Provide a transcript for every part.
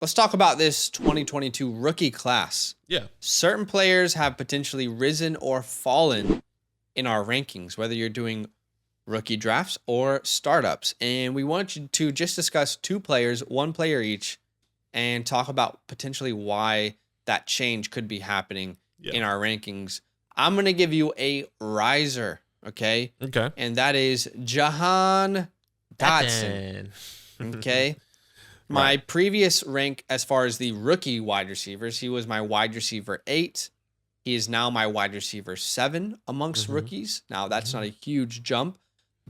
let's talk about this 2022 rookie class. Yeah. Certain players have potentially risen or fallen in our rankings, whether you're doing rookie drafts or startups. And we want you to just discuss two players, one player each, and talk about potentially why that change could be happening in our rankings. I'm going to give you a riser, okay? Okay. And that is Jahan Dotson. Okay. My previous rank as far as the rookie wide receivers, he was my wide receiver 8. He is now my wide receiver 7 amongst rookies. Now, that's not a huge jump,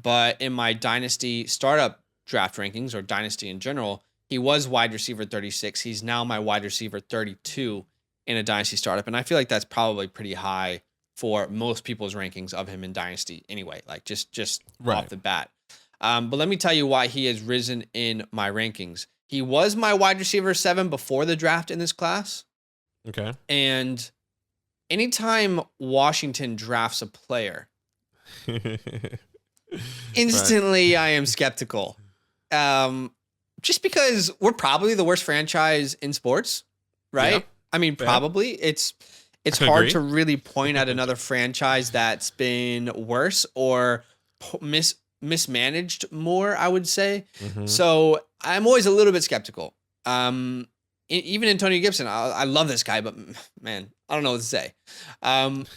but in my Dynasty startup draft rankings, or Dynasty in general, he was wide receiver 36. He's now my wide receiver 32 in a Dynasty startup, and I feel like that's probably pretty high for most people's rankings of him in Dynasty anyway, like just off the bat. But let me tell you why he has risen in my rankings. He was my wide receiver 7 before the draft in this class. Okay. And anytime Washington drafts a player, instantly I am skeptical. Just because we're probably the worst franchise in sports, right? Yeah. I mean, probably. It's hard to really point at another franchise that's been worse or mismanaged more, I would say. So I'm always a little bit skeptical. Even Antonio Gibson, I love this guy, but man, I don't know what to say.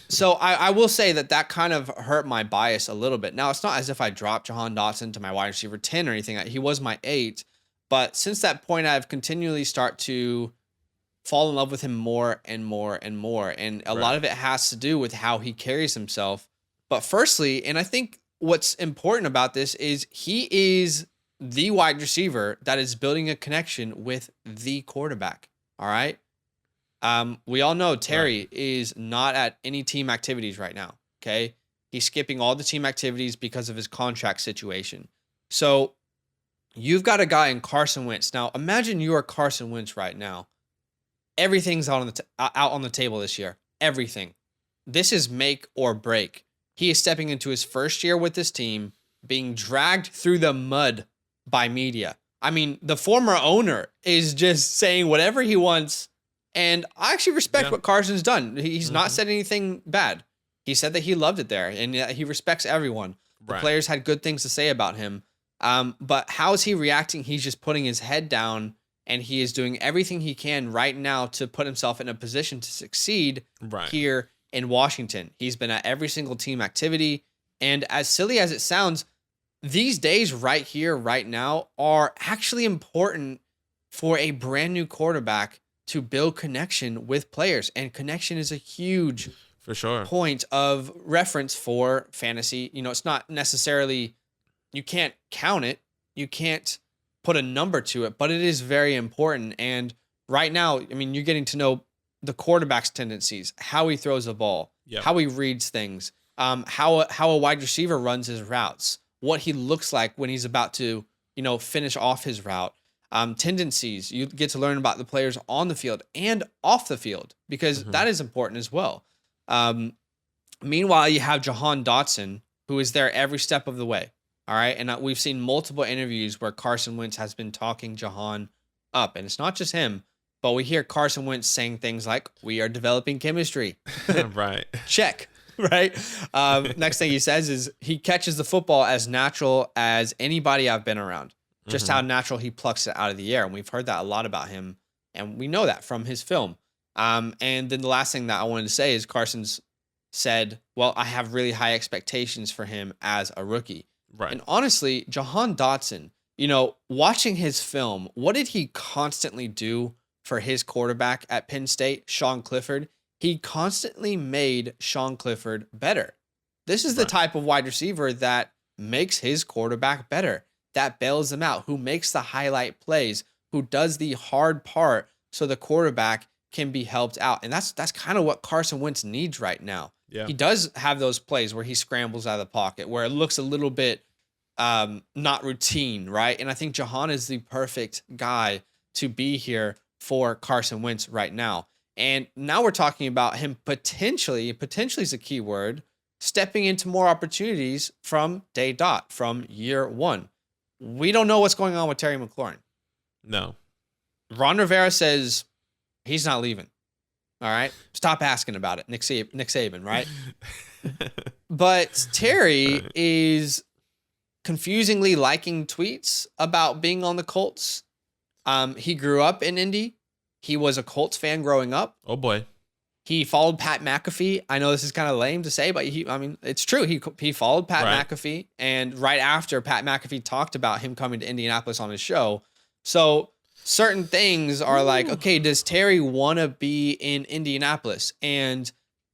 So I will say that kind of hurt my bias a little bit. Now, it's not as if I dropped Jahan Dotson to my wide receiver 10 or anything. He was my 8. But since that point, I've continually start to fall in love with him more and more and more. And a lot of it has to do with how he carries himself. But firstly, and I think what's important about this is he is the wide receiver that is building a connection with the quarterback. All right. We all know Terry is not at any team activities right now. Okay. He's skipping all the team activities because of his contract situation. So you've got a guy in Carson Wentz. Now imagine you are Carson Wentz right now. Everything's out on the table this year. Everything. This is make or break. He is stepping into his first year with this team, being dragged through the mud by media. I mean, the former owner is just saying whatever he wants. And I actually respect what Carson's done. He's not said anything bad. He said that he loved it there and he respects everyone. The players had good things to say about him. But how is he reacting? He's just putting his head down and he is doing everything he can right now to put himself in a position to succeed here in Washington. He's been at every single team activity. And as silly as it sounds, these days right here, right now, are actually important for a brand new quarterback to build connection with players. And connection is a huge point of reference for fantasy. You know, it's not necessarily, you can't count it. You can't put a number to it, but it is very important. And right now, I mean, you're getting to know the quarterback's tendencies, how he throws the ball, how he reads things, how a wide receiver runs his routes, what he looks like when he's about to, finish off his route, tendencies. You get to learn about the players on the field and off the field because that is important as well. Meanwhile, you have Jahan Dotson, who is there every step of the way. All right. And we've seen multiple interviews where Carson Wentz has been talking Jahan up. And it's not just him, but we hear Carson Wentz saying things like, we are developing chemistry. Check. Right. Next thing he says is he catches the football as natural as anybody I've been around. Just how natural he plucks it out of the air. And we've heard that a lot about him. And we know that from his film. And then the last thing that I wanted to say is Carson's said, well, I have really high expectations for him as a rookie. And honestly, Jahan Dotson, watching his film, what did he constantly do for his quarterback at Penn State, Sean Clifford? He constantly made Sean Clifford better. This is the type of wide receiver that makes his quarterback better, that bails them out, who makes the highlight plays, who does the hard part so the quarterback can be helped out. And that's kind of what Carson Wentz needs right now. Yeah. He does have those plays where he scrambles out of the pocket, where it looks a little bit not routine, right? And I think Jahan is the perfect guy to be here for Carson Wentz right now. And now we're talking about him potentially is a key word, stepping into more opportunities from day dot, from year one. We don't know what's going on with Terry McLaurin. No. Ron Rivera says he's not leaving. All right. Stop asking about it. Nick Saban, right? But Terry is confusingly liking tweets about being on the Colts. He grew up in Indy. He was a Colts fan growing up. Oh boy. He followed Pat McAfee. I know this is kind of lame to say, but it's true. He followed Pat McAfee, and right after Pat McAfee talked about him coming to Indianapolis on his show. So certain things are like, okay, does Terry want to be in Indianapolis? And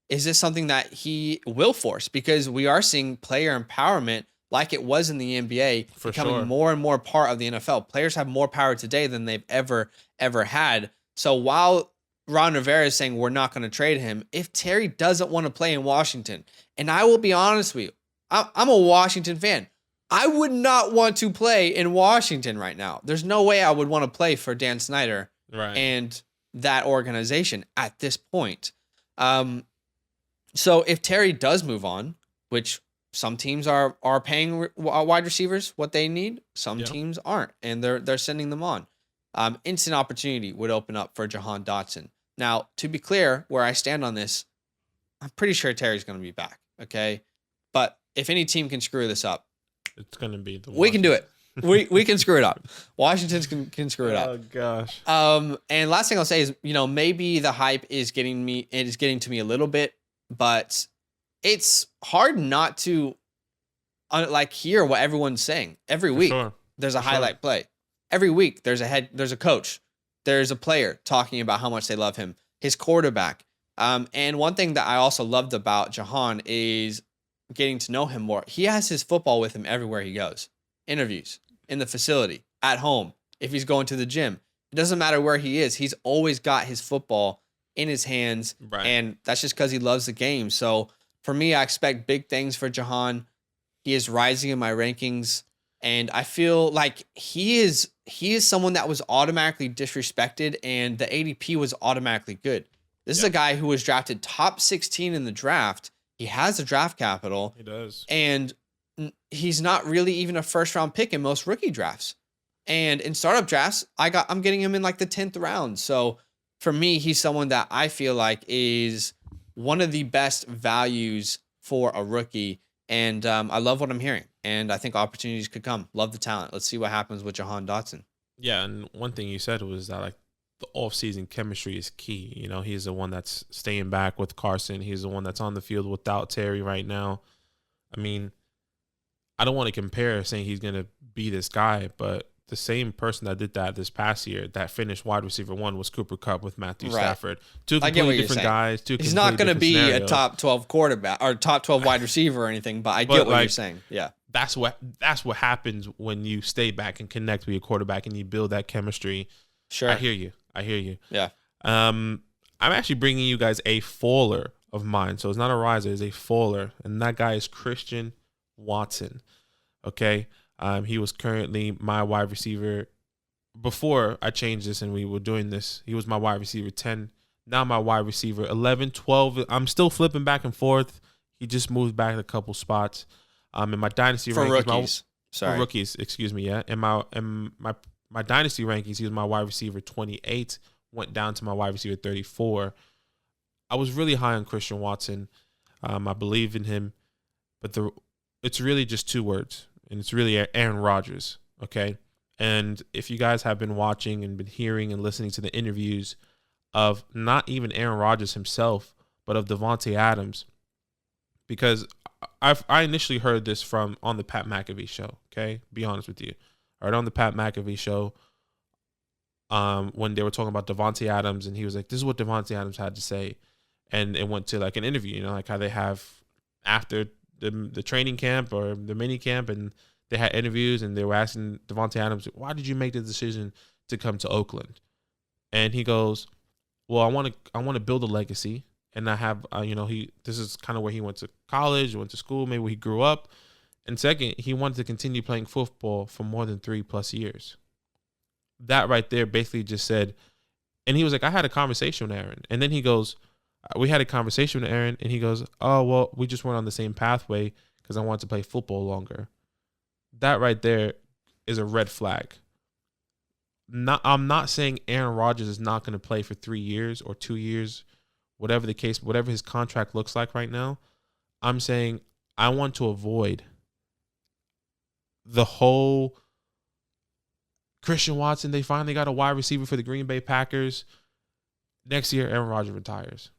is this something that he will force? Because we are seeing player empowerment like it was in the NBA becoming more and more part of the NFL. Players have more power today than they've ever had. So while Ron Rivera is saying we're not going to trade him, if Terry doesn't want to play in Washington, and I will be honest with you, I'm a Washington fan. I would not want to play in Washington right now. There's no way I would want to play for Dan Snyder and that organization at this point. So if Terry does move on, which some teams are paying wide receivers what they need, some teams aren't, and they're sending them on. Instant opportunity would open up for Jahan Dotson. Now, to be clear, where I stand on this, I'm pretty sure Terry's going to be back. Okay, but if any team can screw this up, it's going to be we can do it. We can screw it up. Washington can screw it up. Oh gosh. And last thing I'll say is, maybe the hype is getting to me a little bit, but it's hard not to hear what everyone's saying. Every week there's a highlight play. Every week there's a coach, there's a player talking about how much they love him, his quarterback. And one thing that I also loved about Jahan is getting to know him more. He has his football with him everywhere he goes. Interviews, in the facility, at home, if he's going to the gym. It doesn't matter where he is. He's always got his football in his hands. Right. And that's just because he loves the game. So for me, I expect big things for Jahan. He is rising in my rankings. And I feel like he is someone that was automatically disrespected, and the ADP was automatically good. This is a guy who was drafted top 16 in the draft. He has the draft capital. He does. And he's not really even a first round pick in most rookie drafts. And in startup drafts, I'm getting him in like the 10th round. So for me, he's someone that I feel like is one of the best values for a rookie. And I love what I'm hearing. And I think opportunities could come. Love the talent. Let's see what happens with Jahan Dotson. Yeah, and one thing you said was that the off-season chemistry is key. He's the one that's staying back with Carson. He's the one that's on the field without Terry right now. I mean, I don't want to compare saying he's going to be this guy, but the same person that did that this past year, that finished wide receiver 1, was Cooper Kupp with Matthew Stafford. Two completely different guys. He's not going to be scenarios. A top 12 quarterback or top 12 wide receiver or anything, but I get what you're saying. Yeah. That's what happens when you stay back and connect with your quarterback and you build that chemistry. Sure. I hear you. Yeah. I'm actually bringing you guys a faller of mine. So it's not a riser, it's a faller. And that guy is Christian Watson. Okay. He was currently my wide receiver before I changed this and we were doing this. He was my wide receiver 10. Now my wide receiver 11, 12. I'm still flipping back and forth. He just moved back a couple spots. In my dynasty for rankings, rookies, excuse me, yeah. In my dynasty rankings, he was my wide receiver 28. Went down to my wide receiver 34. I was really high on Christian Watson. I believe in him, but it's really just 2 words, and it's really Aaron Rodgers. Okay, and if you guys have been watching and been hearing and listening to the interviews of not even Aaron Rodgers himself, but of Davante Adams, because I initially heard this on the Pat McAfee show. Okay, be honest with you, I heard on the Pat McAfee show when they were talking about Davante Adams, and he was like, "This is what Davante Adams had to say," and it went to like an interview, like how they have after the training camp or the mini camp, and they had interviews, and they were asking Davante Adams, "Why did you make the decision to come to Oakland?" And he goes, "Well, I want to build a legacy." And I have, this is kind of where he went to college, went to school, maybe where he grew up. And second, he wanted to continue playing football for more than 3+ years. That right there basically just said, and he was like, I had a conversation with Aaron. And then he goes, we had a conversation with Aaron, and he goes, oh, well, we just went on the same pathway because I wanted to play football longer. That right there is a red flag. I'm not saying Aaron Rodgers is not going to play for 3 years or 2 years, whatever the case, whatever his contract looks like right now. I'm saying I want to avoid the whole Christian Watson, they finally got a wide receiver for the Green Bay Packers. Next year, Aaron Rodgers retires.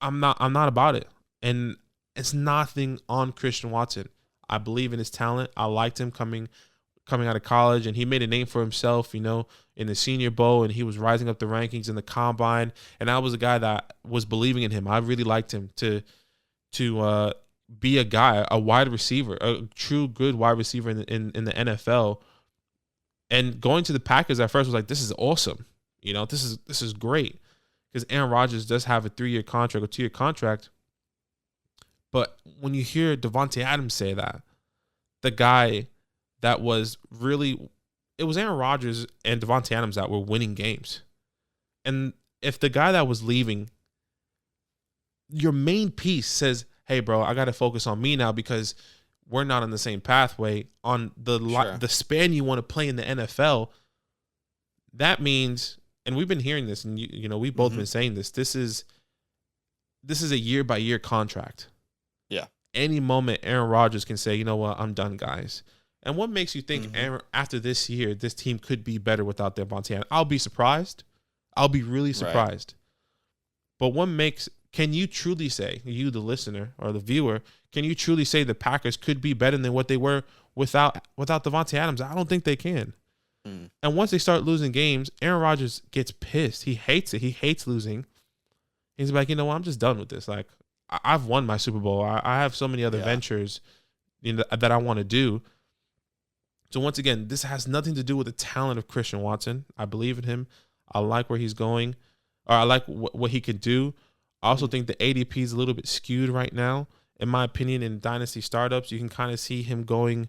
I'm not about it. And it's nothing on Christian Watson. I believe in his talent. I liked him coming out of college, and he made a name for himself, in the Senior Bowl, and he was rising up the rankings in the combine. And I was a guy that was believing in him. I really liked him to be a guy, a wide receiver, a true good wide receiver in the NFL. And going to the Packers at first was like, this is awesome. This is great. Because Aaron Rodgers does have a 3-year contract or 2-year contract. But when you hear Davante Adams say that, the guy that was really, it was Aaron Rodgers and Davante Adams that were winning games. And if the guy that was leaving, your main piece says, hey, bro, I got to focus on me now because we're not on the same pathway on the span you want to play in the NFL. That means, and we've been hearing this, and we've both been saying this. This is a year-by-year contract. Yeah. Any moment, Aaron Rodgers can say, you know what, I'm done, guys. And what makes you think after this year, this team could be better without Davante Adams? I'll be surprised. I'll be really surprised. Right. But can you truly say, you, the listener or the viewer, can you truly say the Packers could be better than what they were without Davante Adams? I don't think they can. And once they start losing games, Aaron Rodgers gets pissed. He hates it. He hates losing. He's like, I'm just done with this. Like, I've won my Super Bowl. I have so many other ventures that I want to do. So once again, this has nothing to do with the talent of Christian Watson. I believe in him. I like where he's going, or I like what he could do. I also think the ADP is a little bit skewed right now. In my opinion, in Dynasty startups, you can kind of see him going.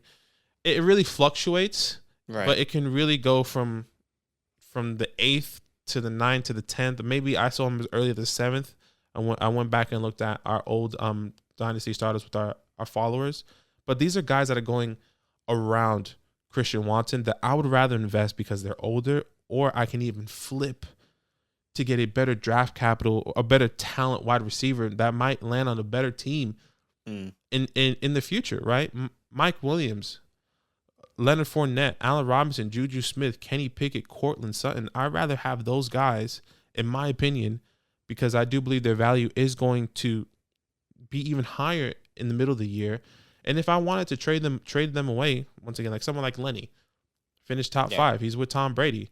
It really fluctuates, but it can really go from the 8th to the 9th to the 10th. Maybe I saw him as early as the 7th. I went back and looked at our old Dynasty startups with our followers. But these are guys that are going around Christian Watson that I would rather invest because they're older, or I can even flip to get a better draft capital, a better talent wide receiver that might land on a better team in the future, right? Mike Williams, Leonard Fournette, Allen Robinson, Juju Smith, Kenny Pickett, Cortland Sutton. I'd rather have those guys, in my opinion, because I do believe their value is going to be even higher in the middle of the year. And if I wanted to trade them away, once again, like someone like Lenny, finished top 5. He's with Tom Brady.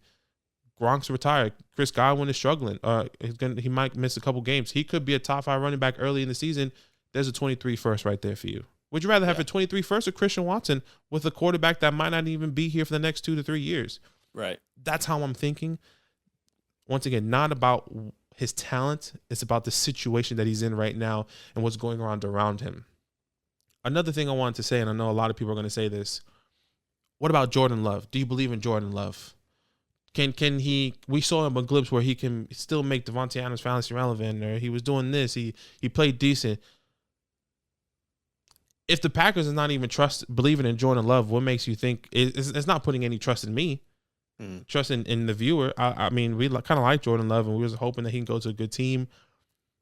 Gronk's retired. Chris Godwin is struggling. He might miss a couple games. He could be a top 5 running back early in the season. There's a 23 first right there for you. Would you rather have a 23 first or Christian Watson with a quarterback that might not even be here for the next 2 to 3 years? Right. That's how I'm thinking. Once again, not about his talent. It's about the situation that he's in right now and what's going on around him. Another thing I wanted to say, and I know a lot of people are going to say this, what about Jordan Love? Do you believe in Jordan Love? Can he? We saw him a glimpse where he can still make Davante Adams fantasy relevant, or he was doing this. He played decent. If the Packers are not even believing in Jordan Love, what makes you think it's not putting any trust in me? Trust in the viewer. I mean, we kind of like Jordan Love, and we was hoping that he can go to a good team.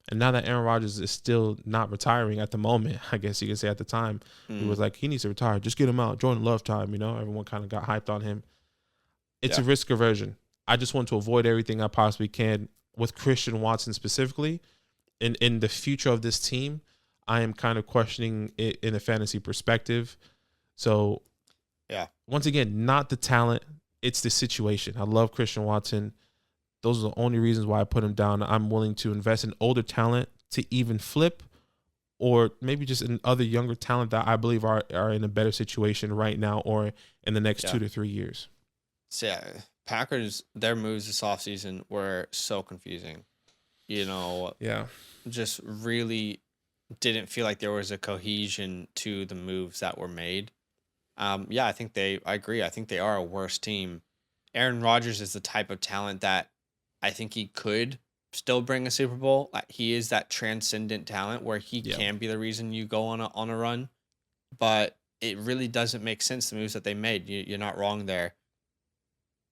And now that Aaron Rodgers is still not retiring at the moment, I guess you could say at the time, he was like, he needs to retire. Just get him out. Jordan Love time, Everyone kind of got hyped on him. It's a risk aversion. I just want to avoid everything I possibly can with Christian Watson specifically. In the future of this team, I am kind of questioning it in a fantasy perspective. So, once again, not the talent. It's the situation. I love Christian Watson. Those are the only reasons why I put him down. I'm willing to invest in older talent to even flip, or maybe just in other younger talent that I believe are in a better situation right now or in the next 2 to 3 years. So, Packers, their moves this offseason were so confusing. Just really didn't feel like there was a cohesion to the moves that were made. I agree. I think they are a worse team. Aaron Rodgers is the type of talent that I think he could still bring a Super Bowl. He is that transcendent talent where he can be the reason you go on a run. But it really doesn't make sense, the moves that they made. You're not wrong there.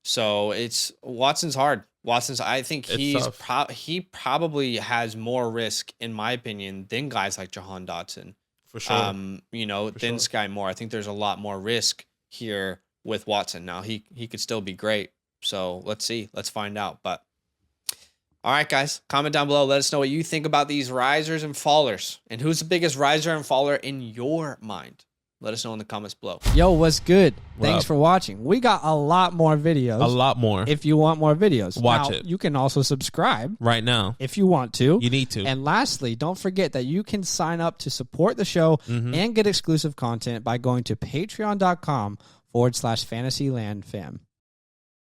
So Watson's hard. I think he probably has more risk, in my opinion, than guys like Jahan Dotson. For sure. Than Sky Moore. I think there's a lot more risk here with Watson. Now he could still be great. So let's see. Let's find out. But all right, guys, comment down below. Let us know what you think about these risers and fallers, and who's the biggest riser and faller in your mind. Let us know in the comments below. Yo, what's good? Thanks for watching. We got a lot more videos. A lot more. If you want more videos, watch it. You can also subscribe right now if you want to. You need to. And lastly, don't forget that you can sign up to support the show and get exclusive content by going to patreon.com/FantasyLandFam.